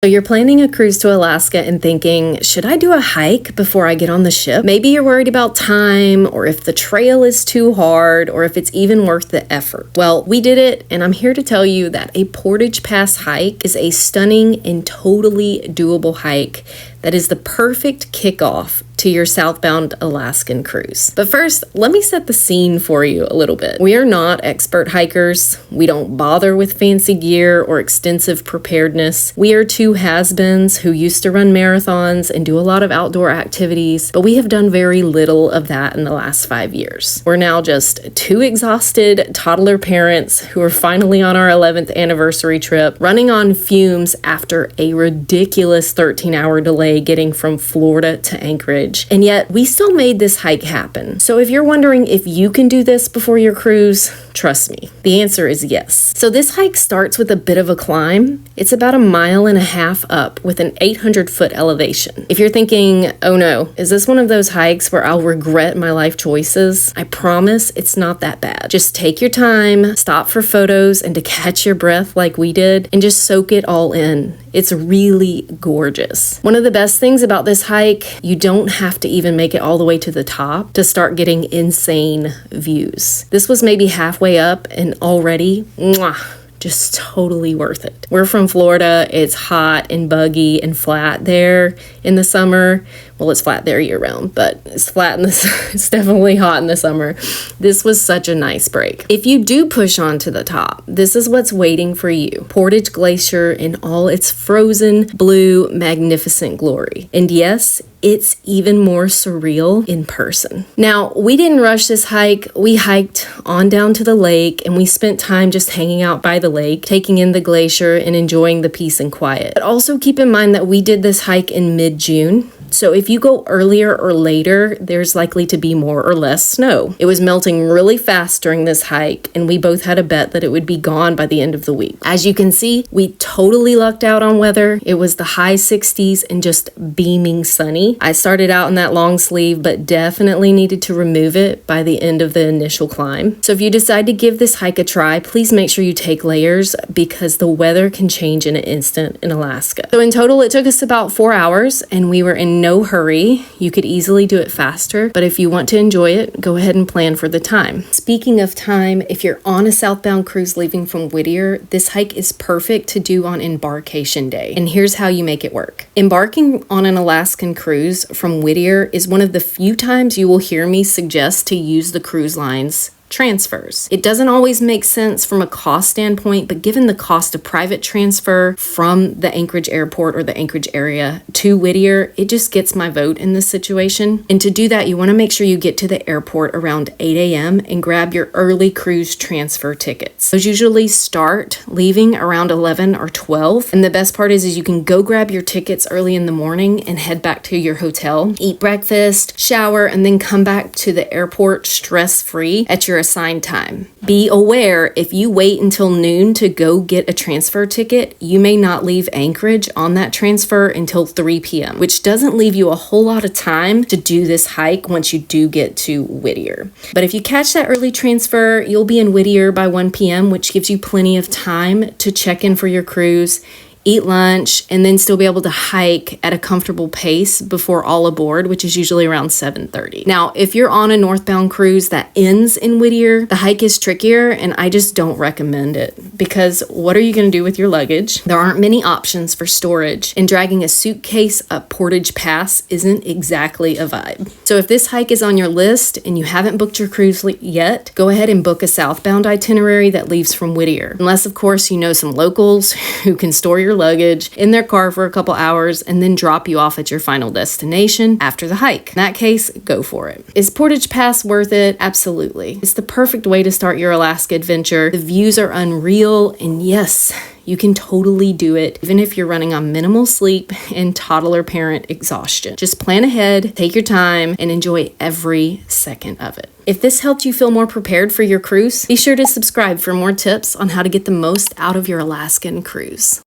So you're planning a cruise to Alaska and thinking, should I do a hike before I get on the ship? Maybe you're worried about time, or if the trail is too hard, or if it's even worth the effort. Well, we did it, and I'm here to tell you that a Portage Pass hike is a stunning and totally doable hike that is the perfect kickoff to your southbound Alaskan cruise. But first, let me set the scene for you a little bit. We are not expert hikers. We don't bother with fancy gear or extensive preparedness. We are two has-beens who used to run marathons and do a lot of outdoor activities, but we have done very little of that in the last 5 years. We're now just two exhausted toddler parents who are finally on our 11th anniversary trip, running on fumes after a ridiculous 13-hour delay getting from Florida to Anchorage. And yet, we still made this hike happen. So if you're wondering if you can do this before your cruise, trust me, the answer is yes. So this hike starts with a bit of a climb. It's about 1.5 miles up with an 800-foot elevation. If you're thinking, oh no, is this one of those hikes where I'll regret my life choices? I promise it's not that bad. Just take your time, stop for photos and to catch your breath like we did, and just soak it all in. It's really gorgeous. One of the best things about this hike, you don't have to even make it all the way to the top to start getting insane views. This was maybe halfway up and already, just totally worth it. We're from Florida. It's hot and buggy and flat there in the summer. Well, it's flat there year round, but it's flat in it's definitely hot in the summer. This was such a nice break. If you do push on to the top, this is what's waiting for you. Portage Glacier in all its frozen, blue, magnificent glory. And yes, it's even more surreal in person. Now, we didn't rush this hike. We hiked on down to the lake and we spent time just hanging out by the lake, taking in the glacier and enjoying the peace and quiet. But also keep in mind that we did this hike in mid-June. So if you go earlier or later, there's likely to be more or less snow. It was melting really fast during this hike, and we both had a bet that it would be gone by the end of the week. As you can see, we totally lucked out on weather. It was the high 60s and just beaming sunny. I started out in that long sleeve, but definitely needed to remove it by the end of the initial climb. So if you decide to give this hike a try, please make sure you take layers because the weather can change in an instant in Alaska. So in total, it took us about 4 hours, and we were in no hurry. You could easily do it faster, but if you want to enjoy it, go ahead and plan for the time. Speaking of time, if you're on a southbound cruise leaving from Whittier, this hike is perfect to do on embarkation day. And here's how you make it work. Embarking on an Alaskan cruise from Whittier is one of the few times you will hear me suggest to use the cruise line's transfers. It doesn't always make sense from a cost standpoint, but given the cost of private transfer from the Anchorage airport or the Anchorage area to Whittier, it just gets my vote in this situation. And to do that, you want to make sure you get to the airport around 8 a.m. and grab your early cruise transfer tickets. Those usually start leaving around 11 or 12. And the best part is you can go grab your tickets early in the morning and head back to your hotel, eat breakfast, shower, and then come back to the airport stress-free at your assigned time. Be aware, if you wait until noon to go get a transfer ticket, you may not leave Anchorage on that transfer until 3 p.m., which doesn't leave you a whole lot of time to do this hike once you do get to Whittier. But if you catch that early transfer, you'll be in Whittier by 1 p.m., which gives you plenty of time to check in for your cruise, eat lunch, and then still be able to hike at a comfortable pace before all aboard, which is usually around 7:30. Now, if you're on a northbound cruise that ends in Whittier, the hike is trickier, and I just don't recommend it because what are you going to do with your luggage? There aren't many options for storage, and dragging a suitcase up Portage Pass isn't exactly a vibe. So if this hike is on your list and you haven't booked your cruise yet, go ahead and book a southbound itinerary that leaves from Whittier. Unless, of course, you know some locals who can store your luggage in their car for a couple hours and then drop you off at your final destination after the hike. In that case, go for it. Is Portage Pass worth it? Absolutely. It's the perfect way to start your Alaska adventure. The views are unreal, and yes, you can totally do it even if you're running on minimal sleep and toddler parent exhaustion. Just plan ahead, take your time, and enjoy every second of it. If this helped you feel more prepared for your cruise, be sure to subscribe for more tips on how to get the most out of your Alaskan cruise.